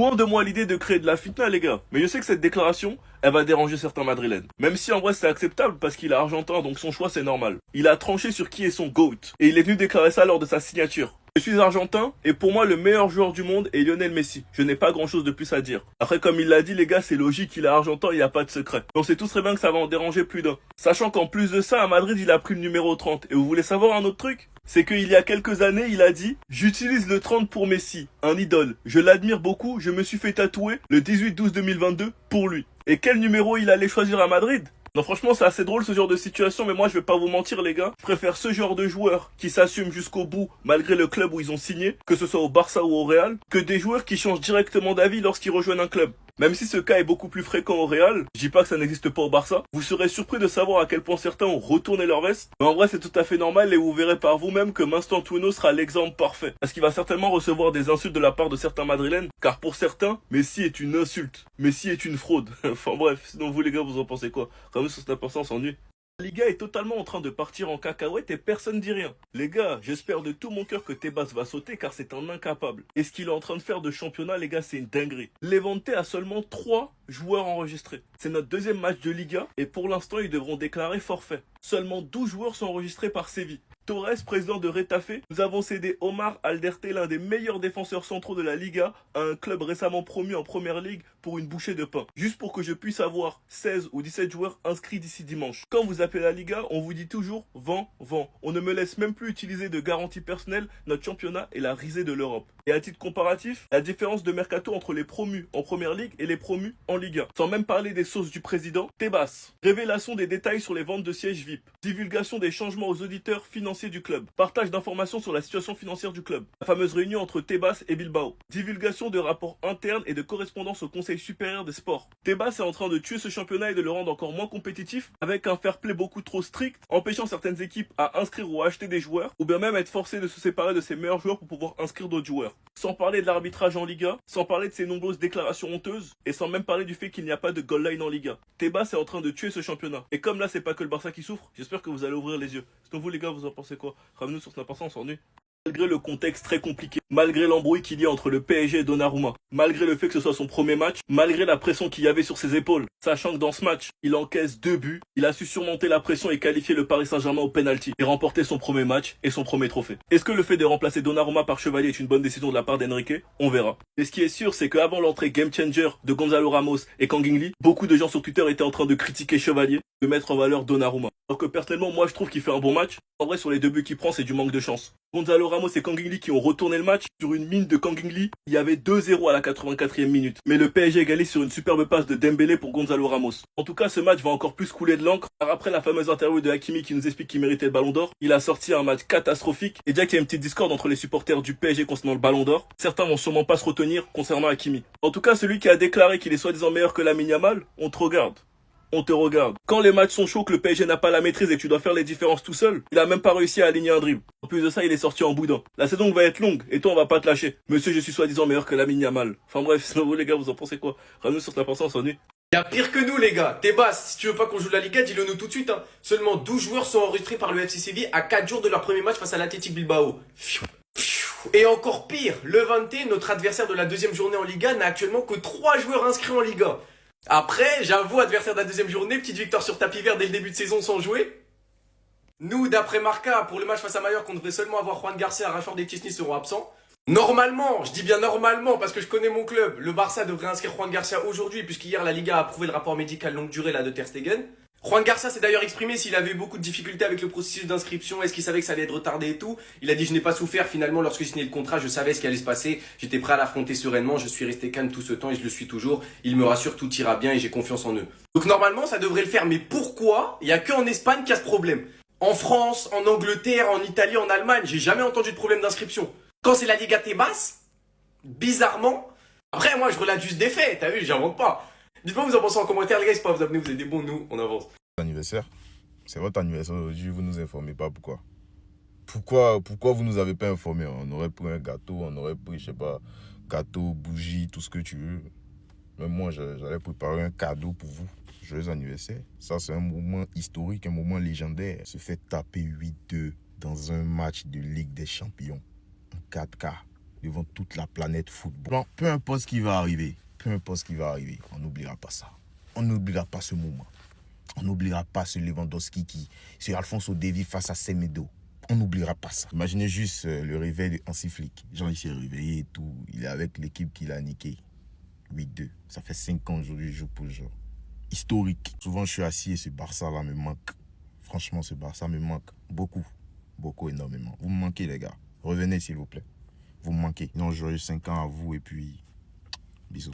Loin de moi l'idée de créer de la fitna, les gars. Mais je sais que cette déclaration, elle va déranger certains madrilènes. Même si en vrai c'est acceptable parce qu'il est argentin, donc son choix c'est normal. Il a tranché sur qui est son GOAT. Et il est venu déclarer ça lors de sa signature. Je suis argentin et pour moi le meilleur joueur du monde est Lionel Messi. Je n'ai pas grand chose de plus à dire. Après comme il l'a dit les gars, c'est logique, il est argentin, il n'y a pas de secret. Donc on sait tous très bien que ça va en déranger plus d'un. Sachant qu'en plus de ça, à Madrid il a pris le numéro 30. Et vous voulez savoir un autre truc? C'est qu'il y a quelques années, il a dit « J'utilise le 30 pour Messi, un idole. Je l'admire beaucoup, je me suis fait tatouer le 18-12-2022 pour lui. » Et quel numéro il allait choisir à Madrid? Non franchement c'est assez drôle ce genre de situation, mais moi je vais pas vous mentir les gars, je préfère ce genre de joueurs qui s'assument jusqu'au bout malgré le club où ils ont signé, que ce soit au Barça ou au Real, que des joueurs qui changent directement d'avis lorsqu'ils rejoignent un club. Même si ce cas est beaucoup plus fréquent au Real, je dis pas que ça n'existe pas au Barça, vous serez surpris de savoir à quel point certains ont retourné leur veste, mais en vrai c'est tout à fait normal et vous verrez par vous-même que Mastantuono sera l'exemple parfait. Parce qu'il va certainement recevoir des insultes de la part de certains madrilènes, car pour certains, Messi est une insulte, Messi est une fraude. Enfin bref, sinon vous les gars vous en pensez quoi? Comme sur Snap on s'ennuie. La Liga est totalement en train de partir en cacahuète et personne dit rien. Les gars, j'espère de tout mon cœur que Tebas va sauter car c'est un incapable. Et ce qu'il est en train de faire de championnat, les gars, c'est une dinguerie. Levante a seulement 3 joueurs enregistrés. C'est notre deuxième match de Liga et pour l'instant, ils devront déclarer forfait. Seulement 12 joueurs sont enregistrés par Séville. Torres, président de Retafe, nous avons cédé Omar Alderte, l'un des meilleurs défenseurs centraux de la Liga, à un club récemment promu en Première Ligue pour une bouchée de pain. Juste pour que je puisse avoir 16 ou 17 joueurs inscrits d'ici dimanche. Quand vous appelez la Liga, on vous dit toujours vent, vent. On ne me laisse même plus utiliser de garantie personnelle, notre championnat est la risée de l'Europe. Et à titre comparatif, la différence de mercato entre les promus en Première Ligue et les promus en Liga. Sans même parler des sauces du président, Tebas. Révélation des détails sur les ventes de sièges VIP. Divulgation des changements aux auditeurs financiers du club. Partage d'informations sur la situation financière du club. La fameuse réunion entre Tebas et Bilbao. Divulgation de rapports internes et de correspondance au Conseil supérieur des sports. Tebas est en train de tuer ce championnat et de le rendre encore moins compétitif avec un fair play beaucoup trop strict, empêchant certaines équipes à inscrire ou à acheter des joueurs, ou bien même être forcé de se séparer de ses meilleurs joueurs pour pouvoir inscrire d'autres joueurs. Sans parler de l'arbitrage en Liga, sans parler de ses nombreuses déclarations honteuses, et sans même parler du fait qu'il n'y a pas de goal line en Liga. Tebas est en train de tuer ce championnat. Et comme là c'est pas que le Barça qui souffre, j'espère que vous allez ouvrir les yeux. Sinon vous les gars vous en pensez quoi? Ramenez-nous sur Snap, on s'ennuie. Malgré le contexte très compliqué, malgré l'embrouille qu'il y a entre le PSG et Donnarumma, malgré le fait que ce soit son premier match, malgré la pression qu'il y avait sur ses épaules, sachant que dans ce match, il encaisse 2 buts, il a su surmonter la pression et qualifier le Paris Saint-Germain au penalty et remporter son premier match et son premier trophée. Est-ce que le fait de remplacer Donnarumma par Chevalier est une bonne décision de la part d'Enrique? On verra. Et ce qui est sûr, c'est qu'avant l'entrée game changer de Gonzalo Ramos et Kang Lee, beaucoup de gens sur Twitter étaient en train de critiquer Chevalier, de mettre en valeur Donnarumma. Alors que personnellement, moi je trouve qu'il fait un bon match. En vrai, sur les 2 buts qu'il prend, c'est du manque de chance. Gonzalo Ramos et Kang Lee qui ont retourné le match sur une mine de Kang Lee. Il y avait 2-0 à la 84e minute. Mais le PSG égalise sur une superbe passe de Dembélé pour Gonzalo Ramos. En tout cas, ce match va encore plus couler de l'encre. Car après la fameuse interview de Hakimi qui nous explique qu'il méritait le ballon d'or, il a sorti un match catastrophique. Et déjà qu'il y a une petite discorde entre les supporters du PSG concernant le ballon d'or, certains vont sûrement pas se retenir concernant Hakimi. En tout cas, celui qui a déclaré qu'il est soi-disant meilleur que Lamine Yamal, on te regarde. On te regarde. Quand les matchs sont chauds, que le PSG n'a pas la maîtrise et que tu dois faire les différences tout seul, il a même pas réussi à aligner un dribble. En plus de ça, il est sorti en boudin. La saison va être longue et toi on va pas te lâcher. Monsieur, je suis soi-disant meilleur que Lamine Yamal. Enfin bref, sinon vous les gars, vous en pensez quoi? Ramenez sur ta pensée, on s'ennuie. Il y a pire que nous les gars. Tebas, si tu veux pas qu'on joue la Liga, dis-le nous tout de suite. Hein. Seulement 12 joueurs sont enregistrés par le FC Séville à 4 jours de leur premier match face à l'Athletic Bilbao. Et encore pire, Levante, notre adversaire de la deuxième journée en Liga, n'a actuellement que 3 joueurs inscrits en Liga. Après, j'avoue, adversaire de la deuxième journée, petite victoire sur tapis vert dès le début de saison sans jouer. Nous, d'après Marca, pour le match face à Mallorca, on devrait seulement avoir Juan Garcia, Rashford et Chesney seront absents. Normalement, je dis bien normalement parce que je connais mon club, le Barça devrait inscrire Juan Garcia aujourd'hui puisqu'hier la Liga a approuvé le rapport médical longue durée là de Ter Stegen. Juan Garcia s'est d'ailleurs exprimé s'il avait eu beaucoup de difficultés avec le processus d'inscription, est-ce qu'il savait que ça allait être retardé et tout. Il a dit je n'ai pas souffert finalement lorsque j'ai signé le contrat, je savais ce qui allait se passer, j'étais prêt à l'affronter sereinement, je suis resté calme tout ce temps et je le suis toujours. Il me rassure, tout ira bien et j'ai confiance en eux. Donc normalement ça devrait le faire, mais pourquoi il n'y a qu'en Espagne qu'il y a ce problème? En France, en Angleterre, en Italie, en Allemagne, j'ai jamais entendu de problème d'inscription. Quand c'est la Liga Tebas, bizarrement, après moi je relate juste des faits, t'as vu, j'invente pas. Dites-moi vous en pensez en commentaire les gars, c'est pas vous abonner, vous êtes des bons, nous on avance. Anniversaire. C'est votre anniversaire aujourd'hui, vous nous informez pas pourquoi. Pourquoi vous nous avez pas informé? On aurait pris un gâteau, on aurait pris, je sais pas, gâteau, bougie, tout ce que tu veux. Même moi, j'allais préparer un cadeau pour vous. Joyeux anniversaire. Ça, c'est un moment historique, un moment légendaire. Se fait taper 8-2 dans un match de Ligue des Champions. En 4K. devant toute la planète football. Bon, peu importe ce qui va arriver, on n'oubliera pas ça. On n'oubliera pas ce moment. On n'oubliera pas ce Lewandowski ce Alphonso Davies face à Semedo. On n'oubliera pas ça. Imaginez juste le réveil de Hansi Flick. Genre, il s'est réveillé et tout. Il est avec l'équipe qu'il a niqué. 8-2. Ça fait 5 ans aujourd'hui, jour pour jour. Historique. Souvent, je suis assis et ce Barça-là me manque. Franchement, ce Barça me manque beaucoup. Beaucoup, énormément. Vous me manquez, les gars. Revenez, s'il vous plaît. Vous me manquez. Non, joyeux 5 ans à vous et puis... bisous.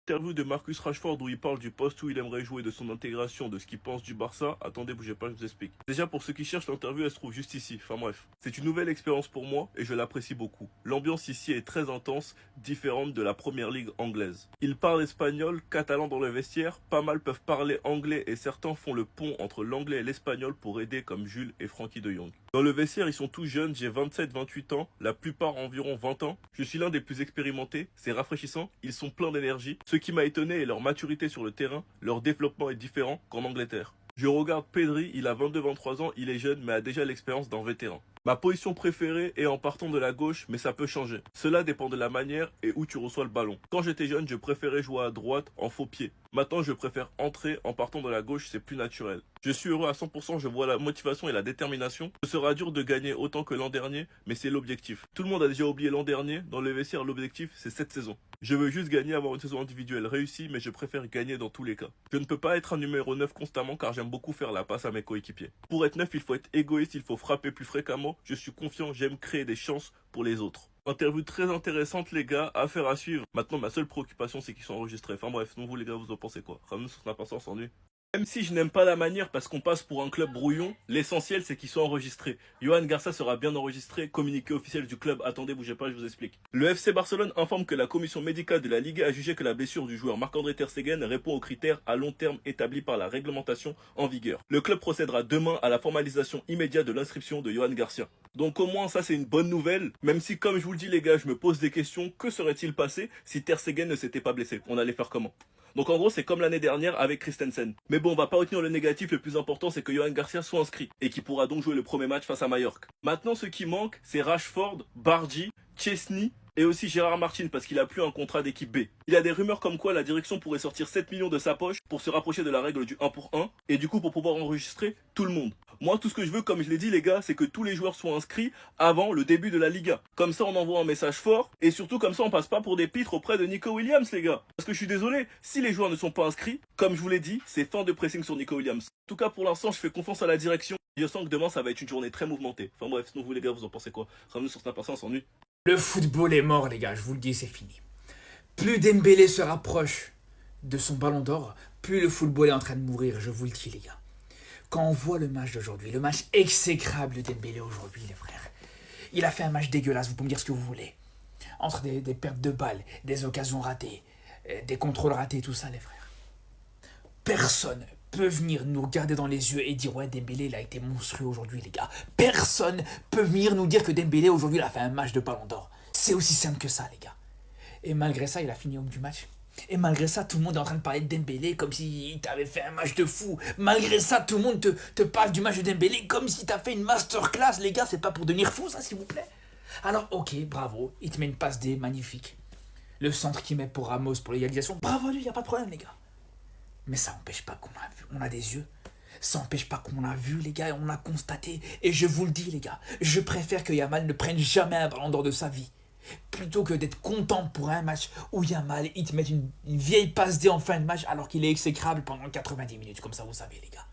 Interview de Marcus Rashford où il parle du poste où il aimerait jouer, de son intégration, de ce qu'il pense du Barça. Attendez, bougez pas, je vous explique. Déjà, pour ceux qui cherchent, l'interview, elle se trouve juste ici. Enfin bref, c'est une nouvelle expérience pour moi et je l'apprécie beaucoup. L'ambiance ici est très intense, différente de la première ligue anglaise. Il parle espagnol, catalan dans le vestiaire, pas mal peuvent parler anglais et certains font le pont entre l'anglais et l'espagnol pour aider comme Jules et Frankie de Jong. Dans le vestiaire, ils sont tous jeunes, j'ai 27-28 ans, la plupart environ 20 ans. Je suis l'un des plus expérimentés, c'est rafraîchissant, ils sont pleins d'énergie. Ce qui m'a étonné est leur maturité sur le terrain, leur développement est différent qu'en Angleterre. Je regarde Pedri, il a 22-23 ans, il est jeune mais a déjà l'expérience d'un vétéran. Ma position préférée est en partant de la gauche, mais ça peut changer. Cela dépend de la manière et où tu reçois le ballon. Quand j'étais jeune, je préférais jouer à droite en faux pied. Maintenant, je préfère entrer en partant de la gauche, c'est plus naturel. Je suis heureux à 100%, je vois la motivation et la détermination. Ce sera dur de gagner autant que l'an dernier, mais c'est l'objectif. Tout le monde a déjà oublié l'an dernier, dans le vestiaire, l'objectif, c'est cette saison. Je veux juste gagner, avoir une saison individuelle réussie, mais je préfère gagner dans tous les cas. Je ne peux pas être un numéro 9 constamment car j'aime beaucoup faire la passe à mes coéquipiers. Pour être 9, il faut être égoïste, il faut frapper plus fréquemment. Je suis confiant, j'aime créer des chances pour les autres. Interview très intéressante les gars, affaire à suivre. Maintenant ma seule préoccupation c'est qu'ils sont enregistrés. Enfin bref, donc vous les gars vous en pensez quoi? Ramenez sur Snap Instant s'ennuie. Même si je n'aime pas la manière parce qu'on passe pour un club brouillon, l'essentiel c'est qu'ils soient enregistrés. Yohan Garcia sera bien enregistré, communiqué officiel du club, attendez bougez pas je vous explique. Le FC Barcelone informe que la commission médicale de la Liga a jugé que la blessure du joueur Marc-André Ter Stegen répond aux critères à long terme établis par la réglementation en vigueur. Le club procédera demain à la formalisation immédiate de l'inscription de Yohan Garcia. Donc au moins ça c'est une bonne nouvelle, même si comme je vous le dis les gars, je me pose des questions, que serait-il passé si Ter Stegen ne s'était pas blessé? On allait faire comment? Donc en gros c'est comme l'année dernière avec Christensen. Mais bon on va pas retenir le négatif, le plus important c'est que Yohan Garcia soit inscrit et qu'il pourra donc jouer le premier match face à Mallorca. Maintenant ce qui manque c'est Rashford, Bardi, Chesney et aussi Gérard Martin parce qu'il a plus un contrat d'équipe B. Il y a des rumeurs comme quoi la direction pourrait sortir 7 millions de sa poche pour se rapprocher de la règle du 1 pour 1 et du coup pour pouvoir enregistrer tout le monde. Moi tout ce que je veux comme je l'ai dit les gars c'est que tous les joueurs soient inscrits avant le début de la Liga. Comme ça on envoie un message fort et surtout comme ça on passe pas pour des pitres auprès de Nico Williams les gars. Parce que je suis désolé, si les joueurs ne sont pas inscrits, comme je vous l'ai dit, c'est fin de pressing sur Nico Williams. En tout cas pour l'instant je fais confiance à la direction. Je sens que demain ça va être une journée très mouvementée. Enfin bref, sinon vous les gars vous en pensez quoi? Ramenez sur Snap Instant, on s'ennuie. Le football est mort les gars, je vous le dis, c'est fini. Plus Dembélé se rapproche de son ballon d'or, plus le football est en train de mourir, je vous le dis les gars. Quand on voit le match d'aujourd'hui, le match exécrable de Dembélé aujourd'hui les frères, il a fait un match dégueulasse, vous pouvez me dire ce que vous voulez. Entre des pertes de balles, des occasions ratées, des contrôles ratés, tout ça les frères. Personne peut venir nous regarder dans les yeux et dire ouais Dembélé il a été monstrueux aujourd'hui les gars. Personne peut venir nous dire que Dembélé aujourd'hui il a fait un match de ballon d'or. C'est aussi simple que ça les gars. Et malgré ça il a fini homme du match. Et malgré ça tout le monde est en train de parler de Dembélé comme s'il t'avait fait un match de fou. Malgré ça tout le monde te parle du match de Dembélé comme si t'as fait une masterclass les gars. C'est pas pour devenir fou ça s'il vous plaît. Alors ok bravo, il te met une passe D magnifique. Le centre qu'il met pour Ramos pour l'égalisation, bravo à lui, y a pas de problème les gars. Mais ça n'empêche pas qu'on a des yeux. Ça n'empêche pas qu'on a vu, les gars, et on a constaté. Et je vous le dis, les gars, je préfère que Yamal ne prenne jamais un ballon d'or de sa vie. Plutôt que d'être content pour un match où Yamal, il te met une vieille passe D en fin de match alors qu'il est exécrable pendant 90 minutes. Comme ça, vous savez, les gars.